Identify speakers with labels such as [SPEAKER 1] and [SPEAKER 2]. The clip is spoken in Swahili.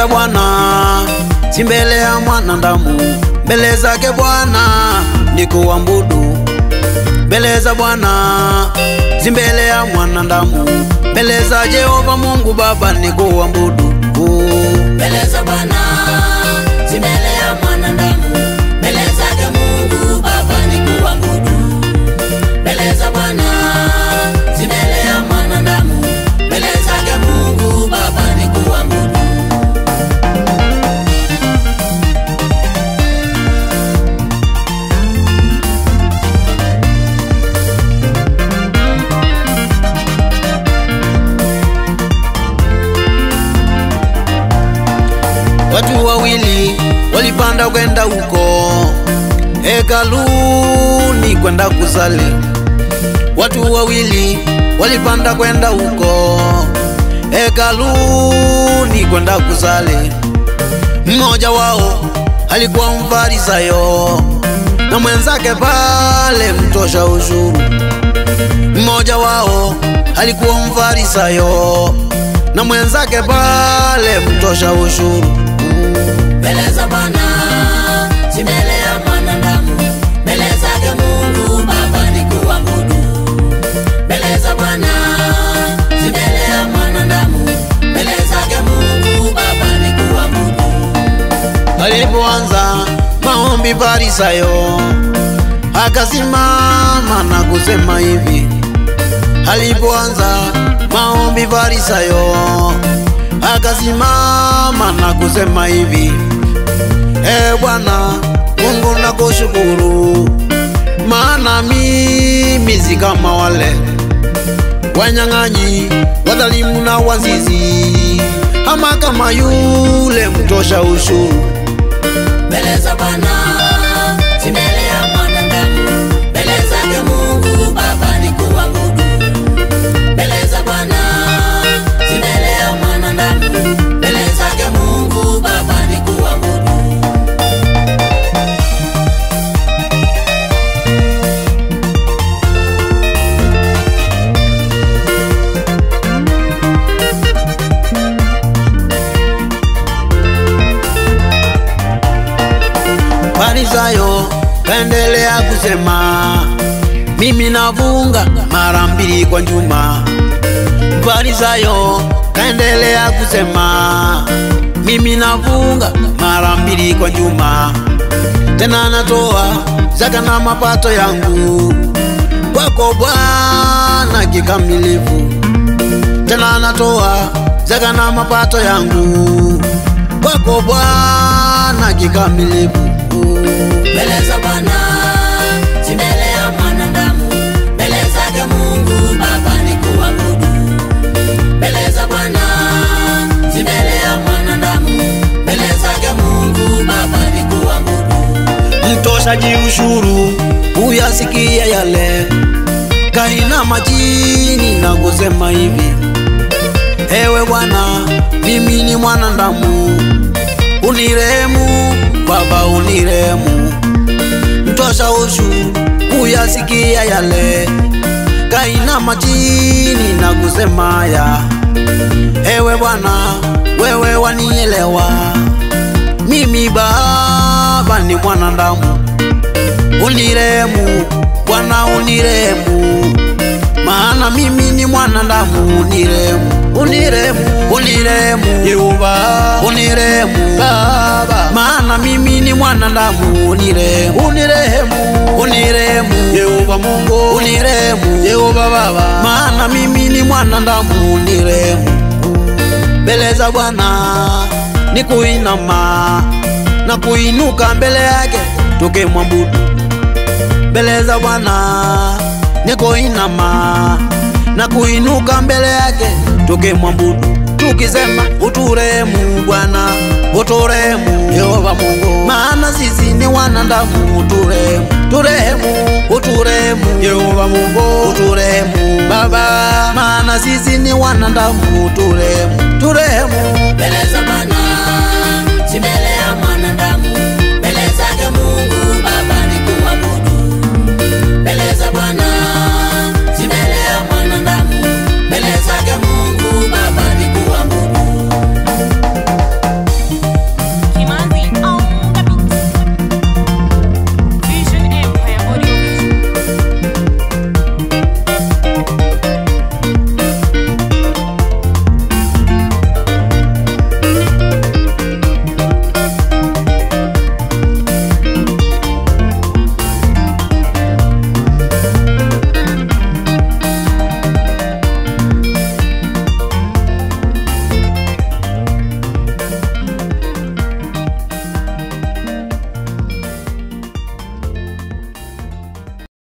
[SPEAKER 1] za Bwana si mbele ya mwanadamu, mbele zake Bwana ni kuabudu. Mbele za Bwana si mbele ya mwanadamu, mbele za Jehova Mungu Baba ni kuabudu.
[SPEAKER 2] Mbele za Bwana si mbele ya mwanadamu, mbele zake Mungu Baba ni kuabudu. Mbele za Bwana si mbele ya mwanadamu, mbele zake Mungu Baba ni kuabudu.
[SPEAKER 1] Watu wawili walipanda kwenda huko hekaluni kwenda kusali. Watu wawili walipanda kwenda huko hekaluni kwenda kusali. Mmoja wao alikuwa Mfarisayo na mwenzake pale mtosha ushuru. Mmoja wao alikuwa Mfarisayo na mwenzake pale mtosha ushuru.
[SPEAKER 2] Mbele za Bwana si mbele ya mwanadamu, mbele zake Mungu Baba ni kuabudu. Mbele za Bwana si mbele ya mwanadamu, mbele zake Mungu Baba ni kuabudu.
[SPEAKER 1] Alipoanza maombi Farisayo akasimama na kusema hivi. Alipoanza maombi Farisayo akasimama na kusema hivi. Bwana Mungu nakushukuru, maana mimi si kama wale wanyang'anyi, wadhalimu na wazizi, ama kama yule mtosha ushuru.
[SPEAKER 2] Mbele za Bwana si mbele ya mwanadamu, mbele zake Mungu Baba ni kuabudu. Mbele za Bwana si mbele ya mwanadamu, mbele zake Mungu Baba ni kuabudu.
[SPEAKER 1] Farisayo kaendelea kusema, mimi nafunga mara 2 kwa juma. Farisayo kaendelea kusema, mimi nafunga mara 2 kwa juma. Tena natoa zaka na mapato yangu kwako Bwana kikamilifu. Tena natoa zaka na mapato yangu kwako Bwana kikamilifu.
[SPEAKER 2] Mbele za Bwana si mbele ya mwanadamu, mbele zake Mungu Baba ni kuabudu. Mbele za Bwana si mbele ya mwanadamu, mbele zake Mungu Baba ni kuabudu.
[SPEAKER 1] Mtoshaji ushuru uyasikia yale, kainama chini na kusema hivi. Ewe Bwana, mimi ni mwanadamu, unirehemu Baba, unirehemu. Mtosha ushuru uyasikia yale, kainama chini na kusema ya. Ewe Bwana, wewe wanielewa, mimi Baba ni mwanadamu, unirehemu Bwana, unirehemu, maana mimi ni mwanadamu. Unirehemu, unirehemu, unirehemu Yehova, unirehemu Baba, maana mimi ni mwanadamu. Unirehemu, unirehemu, unirehemu Yehova Mungu, unirehemu Yehova Baba, maana mimi ni mwanadamu. Unirehemu. Mbele za Bwana ni kuinama na kuinuka mbele yake tukimwabudu. Mbele za Bwana ni kuinama na kuinuka mbele yake tukimwabudu, tukisema uturehemu Bwana, uturehemu Yehova Mungu, maana sisi ni wanadamu. Uturehemu, turehemu, uturehemu Yehova Mungu, uturehemu Baba, maana sisi ni wanadamu. Uturehemu, turehemu.
[SPEAKER 2] Mbele za Bwana si mbele